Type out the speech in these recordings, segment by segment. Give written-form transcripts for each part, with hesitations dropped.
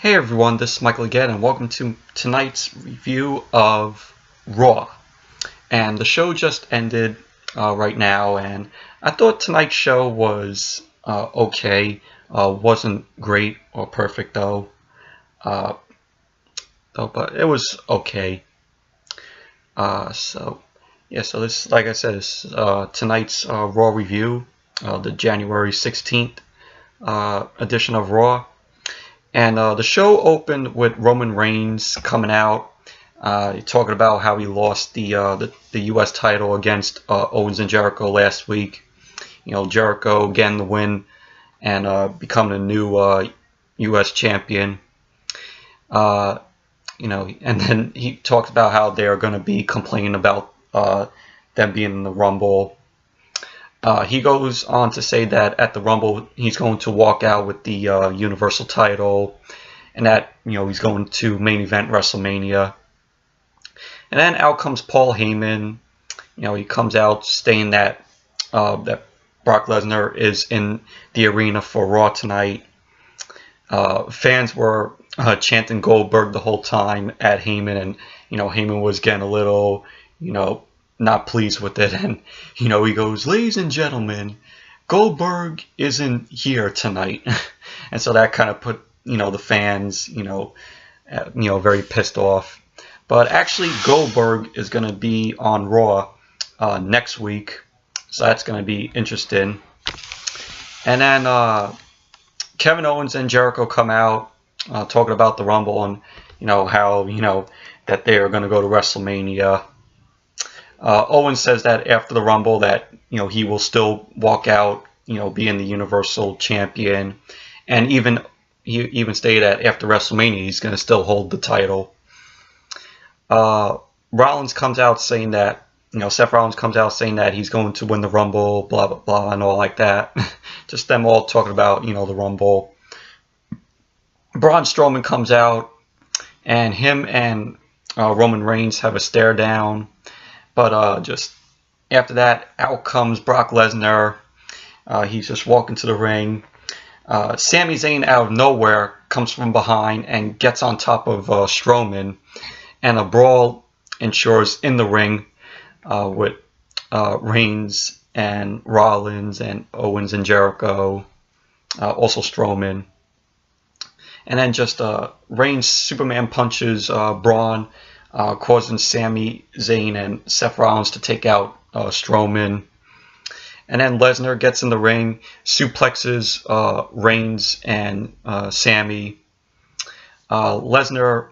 Hey everyone, this is Michael again, and welcome to tonight's review of Raw. And the show just ended right now, and I thought tonight's show was okay. Wasn't great or perfect though, but it was okay. So this, like I said, is tonight's Raw review, the January 16th edition of Raw. And the show opened with Roman Reigns coming out, talking about how he lost the U.S. title against Owens and Jericho last week. You know, Jericho getting the win and becoming a new U.S. champion. And then he talks about how they're going to be complaining about them being in the Rumble. He goes on to say that at the Rumble he's going to walk out with the Universal title, and that he's going to main event WrestleMania. And then out comes Paul Heyman. He comes out saying that that Brock Lesnar is in the arena for Raw tonight. Fans were chanting Goldberg the whole time at Heyman, and Heyman was getting a little not pleased with it, and he goes, "Ladies and gentlemen, Goldberg isn't here tonight," and so that kind of put the fans very pissed off. But actually, Goldberg is going to be on Raw next week, so that's going to be interesting. And then Kevin Owens and Jericho come out talking about the Rumble and how that they are going to go to WrestleMania. Owens says that after the Rumble that he will still walk out, being the Universal Champion, and he even stated that after WrestleMania he's going to still hold the title. Rollins comes out saying that Seth Rollins comes out saying that he's going to win the Rumble, blah blah blah, and all like that. Just them all talking about the Rumble. Braun Strowman comes out, and him and Roman Reigns have a stare down. But just after that, out comes Brock Lesnar. He's just walking to the ring. Sami Zayn out of nowhere comes from behind and gets on top of Strowman. And a brawl ensures in the ring with Reigns and Rollins and Owens and Jericho. Also Strowman. And then just Reigns Superman punches Braun, causing Sami Zayn and Seth Rollins to take out Strowman. And then Lesnar gets in the ring, suplexes Reigns and Sami. Lesnar,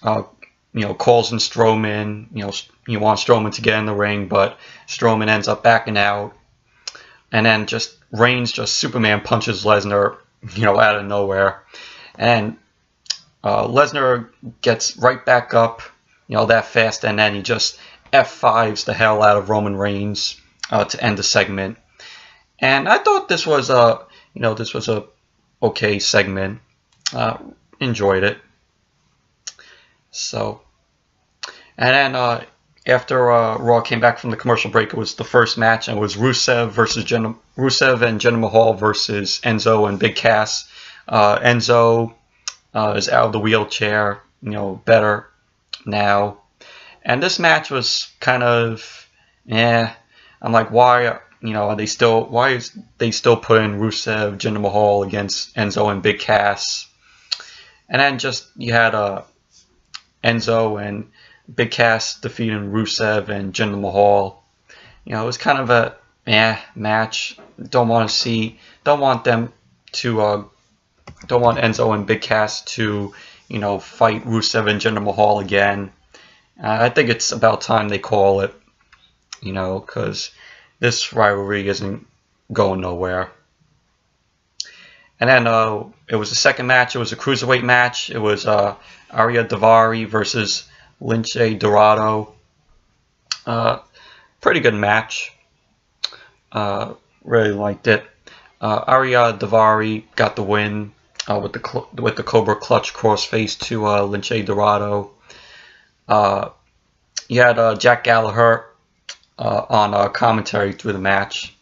calls in Strowman. He wants Strowman to get in the ring, but Strowman ends up backing out. And then just Reigns just Superman punches Lesnar, out of nowhere. And Lesnar gets right back up, that fast, and then he just F5s the hell out of Roman Reigns to end the segment. And I thought this was a okay segment. Enjoyed it. So, and then after Raw came back from the commercial break, it was the first match, and it was Rusev and Jinder Mahal versus Enzo and Big Cass. Enzo is out of the wheelchair, better now. And this match was kind of, I'm like, why, why is they still putting Rusev, Jinder Mahal against Enzo and Big Cass? And then just, you had Enzo and Big Cass defeating Rusev and Jinder Mahal. It was kind of a, match. Don't want Enzo and Big Cass to, fight Rusev and Jinder Mahal again. I think it's about time they call it, because this rivalry isn't going nowhere. And then it was the second match. It was a cruiserweight match. It was Ariya Daviri versus Lince Dorado. Pretty good match. Really liked it. Ariya Daviri got the win with the Cobra clutch crossface to Lince Dorado. You had Jack Gallagher on commentary through the match.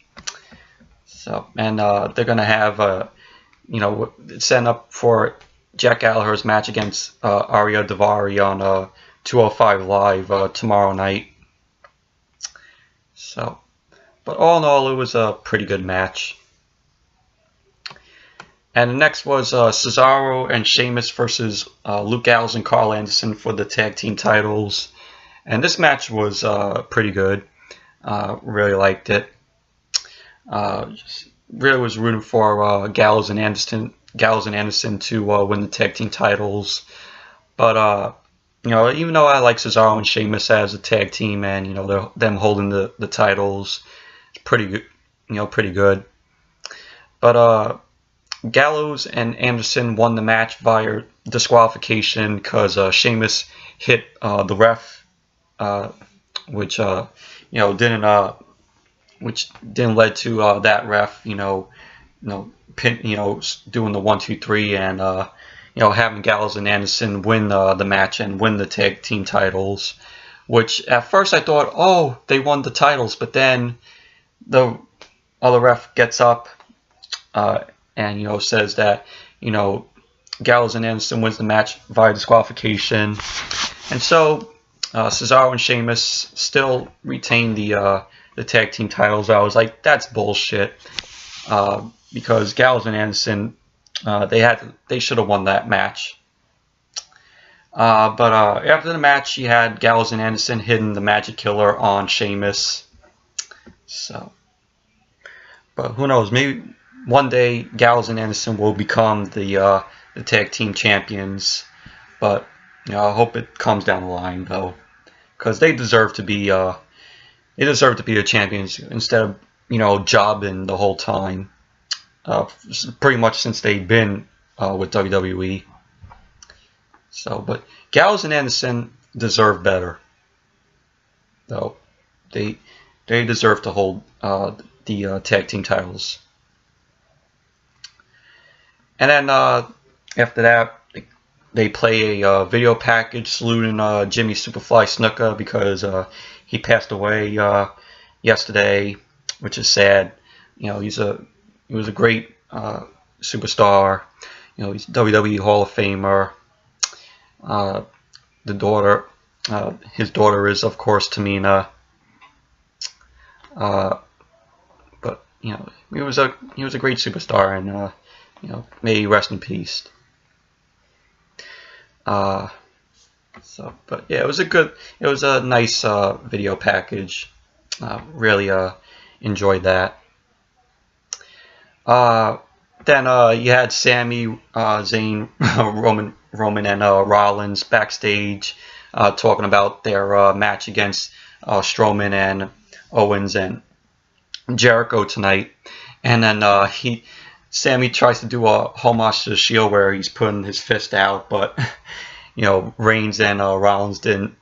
So, and they're gonna have setting up for Jack Gallagher's match against Ariya Daviri on 205 Live tomorrow night. So, but all in all, it was a pretty good match. And the next was Cesaro and Sheamus versus Luke Gallows and Karl Anderson for the tag team titles. And this match was pretty good. Really liked it. Really was rooting for Gallows and Anderson to win the tag team titles. But you know, even though I like Cesaro and Sheamus as a tag team, and you know them holding the titles, it's pretty good. You know, pretty good. But Gallows and Anderson won the match via disqualification because Sheamus hit the ref, which you know which didn't lead to that ref doing the 1, 2, 3 and you know, having Gallows and Anderson win the match and win the tag team titles. Which at first I thought, oh, they won the titles, but then the other ref gets up and you know says that you know Gallows and Anderson wins the match via disqualification, and so Cesaro and Sheamus still retain the tag team titles. I was like, that's bullshit, because Gallows and Anderson they should have won that match. But after the match, you had Gallows and Anderson hitting the Magic Killer on Sheamus. So, but who knows? Maybe one day Gallows and Anderson will become the tag team champions. But you know, I hope it comes down the line though, because they deserve to be the champions instead of you know jobbing the whole time. Pretty much since they've been with WWE. So, but Gallows and Anderson deserve better, though. They deserve to hold the tag team titles. And then after that, they play a video package saluting Jimmy Superfly Snuka because he passed away yesterday, which is sad. You know, he was a great superstar. You know, he's WWE Hall of Famer. His daughter is, of course, Tamina. But you know, he was a great superstar, and you know, may he rest in peace. So, but yeah, it was a nice video package. Really enjoyed that. Then you had Sami, Zayn, Roman, and Rollins backstage talking about their match against Strowman and Owens and Jericho tonight. And then Sami tries to do a homage to the Shield where he's putting his fist out, but you know Reigns and Rollins didn't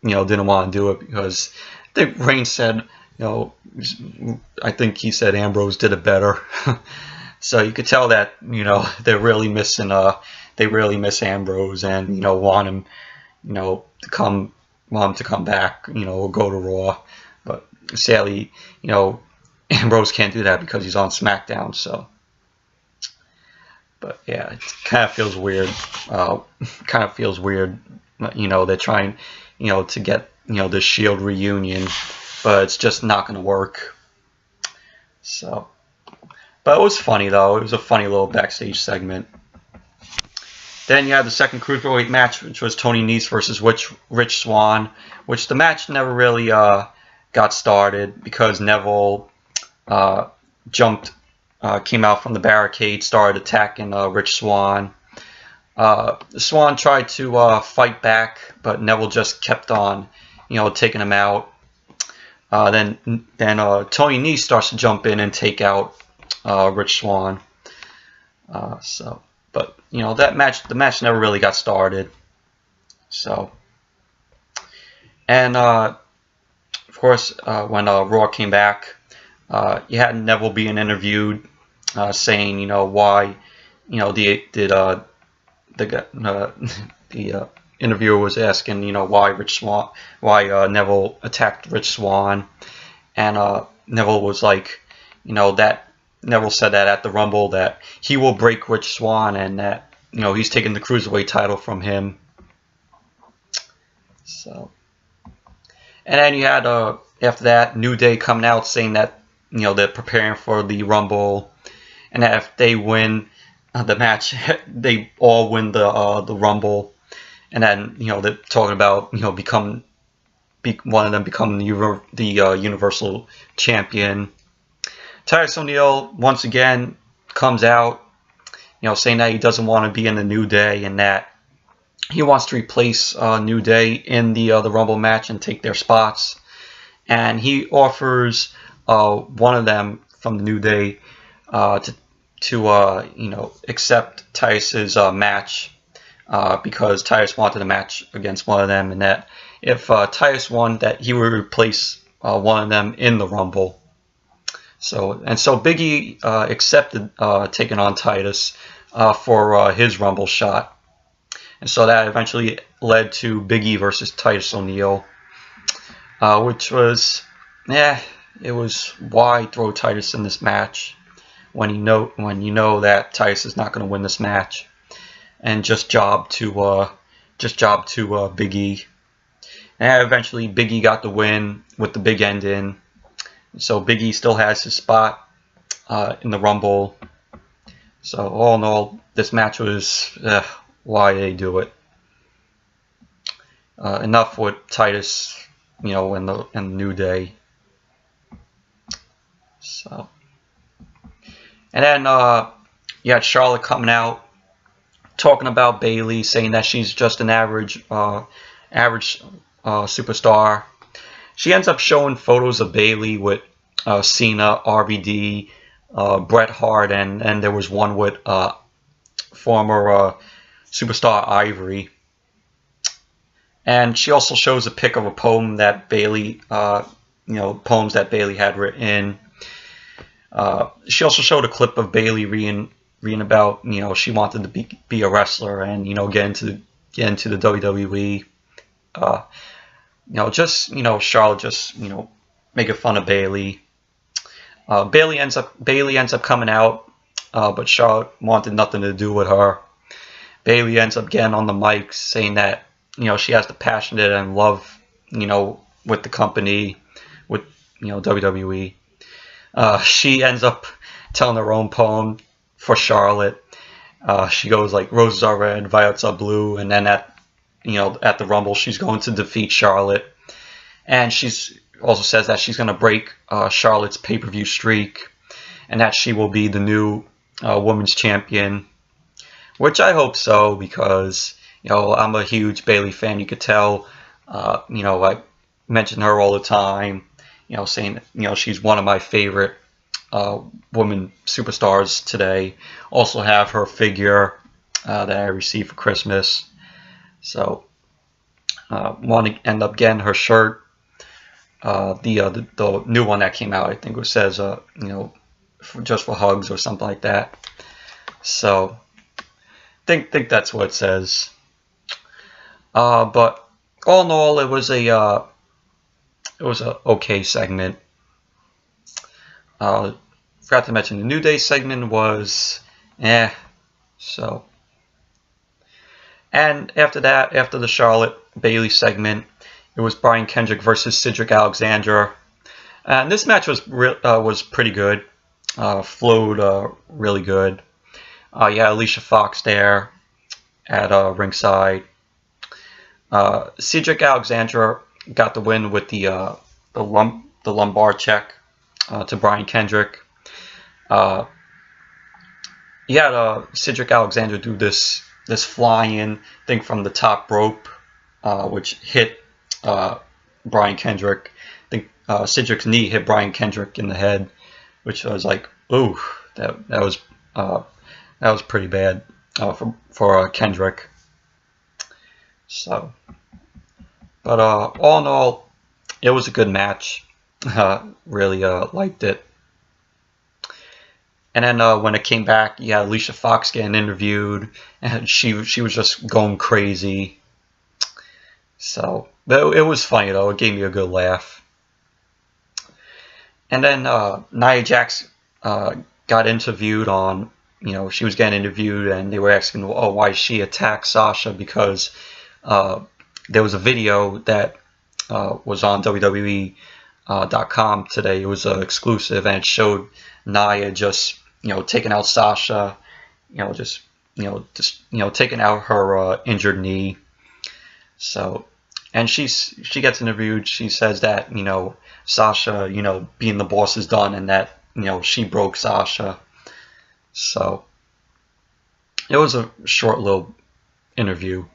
want to do it because I think Reigns said, you know, I think he said Ambrose did it better. So you could tell that, you know, they really miss Ambrose and, you know, want him to come back, you know, or go to Raw. But sadly, you know, Ambrose can't do that because he's on SmackDown, so. But yeah, it kind of feels weird. You know, they're trying, you know, to get, you know, the Shield reunion, but it's just not going to work. So, but it was funny though. It was a funny little backstage segment. Then you had the second cruiserweight match, which was Tony Neese versus Rich Swann, which the match never really got started because Neville came out from the barricade, started attacking Rich Swann. Swann tried to fight back, but Neville just kept on, you know, taking him out. Then Tony Neese starts to jump in and take out Rich Swann. But you know the match never really got started. So, and of course, when Raw came back, you had Neville being interviewed, saying, you know, why, you know, the interviewer was asking, you know, why Neville attacked Rich Swann, and Neville was like, you know, that Neville said that at the Rumble that he will break Rich Swann, and that, he's taking the cruiserweight title from him. So, and then you had after that, New Day coming out saying that they're preparing for the Rumble, and that if they win the match, they all win the Rumble, and then they're talking about one of them becoming the Universal Champion. Titus O'Neil once again comes out, saying that he doesn't want to be in the New Day and that he wants to replace New Day in the Rumble match and take their spots. And he offers one of them from the New Day to accept Titus's match because Titus wanted a match against one of them, and that if Titus won, that he would replace one of them in the Rumble. So Big E accepted taking on Titus for his Rumble shot, and so that eventually led to Big E versus Titus O'Neil, which was, it was why throw Titus in this match when you know that Titus is not going to win this match, and just job to Big E. And eventually Big E got the win with the big end in. So Big E still has his spot in the Rumble. So all in all, this match was why they do it. Enough with Titus, and the New Day. So, and then you had Charlotte coming out talking about Bayley, saying that she's just an average superstar. She ends up showing photos of Bayley with Cena, RVD, Bret Hart, and there was one with former superstar Ivory. And she also shows a pic of a poem that Bayley, poems that Bayley had written. She also showed a clip of Bayley reading about, she wanted to be a wrestler and, get into the WWE. Charlotte just, making fun of Bayley. Bayley ends up coming out, but Charlotte wanted nothing to do with her. Bayley ends up getting on the mic saying that, she has the passion and love, with the company, with, WWE. She ends up telling her own poem for Charlotte. She goes like, roses are red, violets are blue, and then at the Rumble, she's going to defeat Charlotte. And she's also says that she's going to break Charlotte's pay-per-view streak, and that she will be the new women's champion. Which I hope so, because, I'm a huge Bayley fan. You could tell, I mention her all the time, saying, she's one of my favorite women superstars today. Also have her figure that I received for Christmas. So, want to end up getting her shirt. The new one that came out, I think it says, just for hugs or something like that. So, think that's what it says. But all in all, it was a okay segment. Forgot to mention the New Day segment was so. And after that, after the Charlotte Bayley segment, it was Brian Kendrick versus Cedric Alexander, and this match was pretty good. Flowed really good. Alicia Fox there at ringside. Cedric Alexander got the win with the lumbar check to Brian Kendrick. He had Cedric Alexander do this fly-in thing from the top rope, which hit Brian Kendrick. I think Cedric's knee hit Brian Kendrick in the head, which I was like, ooh, that was pretty bad for Kendrick. So, but all in all, it was a good match. Really liked it. And then when it came back, Alicia Fox getting interviewed, and she was just going crazy. So, but it was funny though. It gave me a good laugh. And then Nia Jax got interviewed on she was getting interviewed, and they were asking, oh, why she attacked Sasha, because there was a video that was on WWE.com today. It was exclusive, and it showed Nia just taking out Sasha, just taking out her injured knee. So, and she gets interviewed. She says that Sasha, being the boss is done, and that she broke Sasha. So it was a short little interview.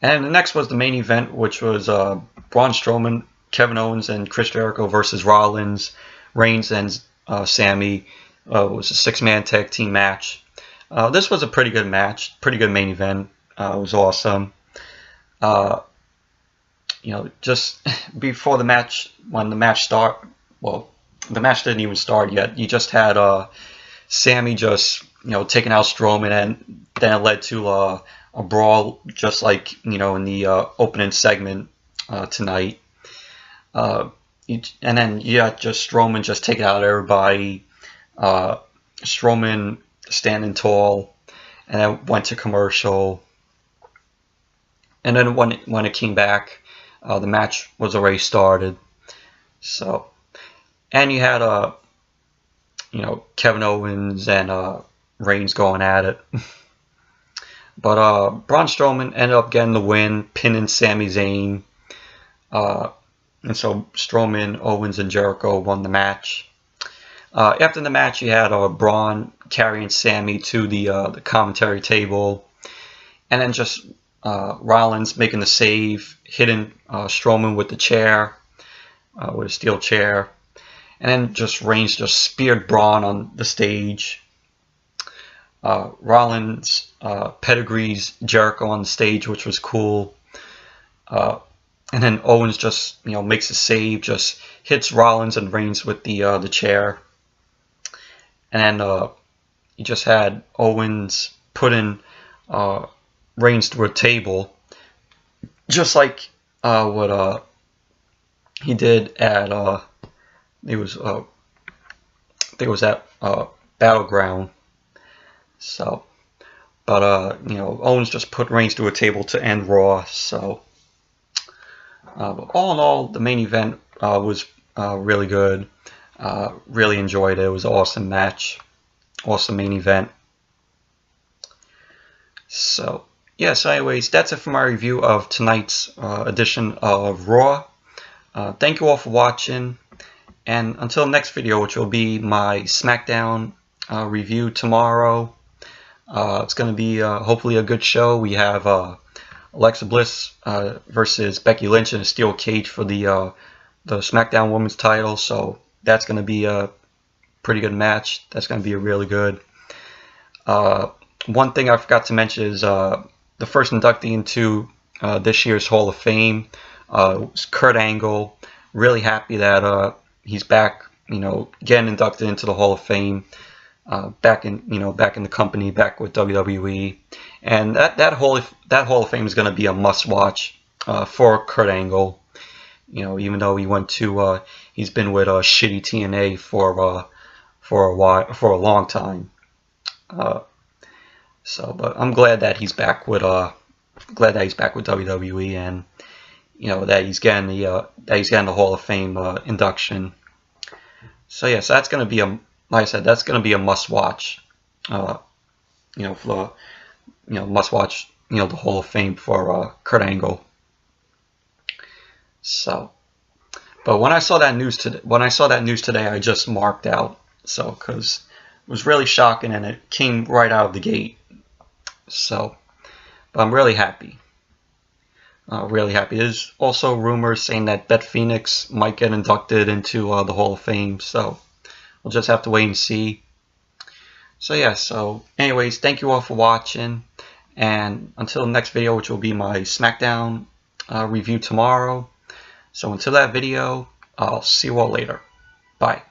And the next was the main event, which was Braun Strowman, Kevin Owens, and Chris Jericho versus Rollins, Reigns, and Sami. It was a 6-man tag team match. This was a pretty good match, pretty good main event. It was awesome. Just before the match, when the match started, well, the match didn't even start yet. You just had Sami just taking out Strowman, and then it led to a brawl, just like in the opening segment tonight. And then you got just Strowman just taking out everybody. Strowman standing tall, and then went to commercial. And then when it came back, the match was already started. So, and you had Kevin Owens and Reigns going at it. But Braun Strowman ended up getting the win, pinning Sami Zayn. And so Strowman, Owens, and Jericho won the match. After the match, you had Braun carrying Sami to the commentary table, and then just Rollins making the save, hitting Strowman with the chair, with a steel chair, and then just Reigns just speared Braun on the stage. Rollins pedigrees Jericho on the stage, which was cool. And then Owens just makes a save, just hits Rollins and Reigns with the chair. And then you just had Owens putting Reigns through a table, just like what he did at it was at Battleground. So, but Owens just put Reigns through a table to end Raw. So, but all in all, the main event was really good. Really enjoyed it. It was an awesome match, awesome main event. So, yeah, so anyways, that's it for my review of tonight's edition of Raw. Thank you all for watching, and until next video, which will be my SmackDown review tomorrow. It's going to be hopefully a good show. We have Alexa Bliss versus Becky Lynch in a steel cage for the SmackDown Women's title, so that's going to be a pretty good match. That's going to be a really good. One thing I forgot to mention is the first inductee into this year's Hall of Fame was Kurt Angle. Really happy that he's back, getting inducted into the Hall of Fame. Back in the company, back with WWE, and that Hall of Fame is going to be a must-watch for Kurt Angle. Even though he went to, he's been with shitty TNA for a long time. But I'm glad that he's back with WWE, and that he's getting the Hall of Fame induction. So yeah, so that's going to be like I said, that's going to be a must-watch. Must-watch. The Hall of Fame for Kurt Angle. So, but when I saw that news today, I just marked out. So, because it was really shocking, and it came right out of the gate. So, but I'm really happy. Really happy. There's also rumors saying that Beth Phoenix might get inducted into the Hall of Fame. So, we'll just have to wait and see. So yeah, so anyways, thank you all for watching, and until the next video, which will be my SmackDown review tomorrow. So until that video, I'll see you all later. Bye.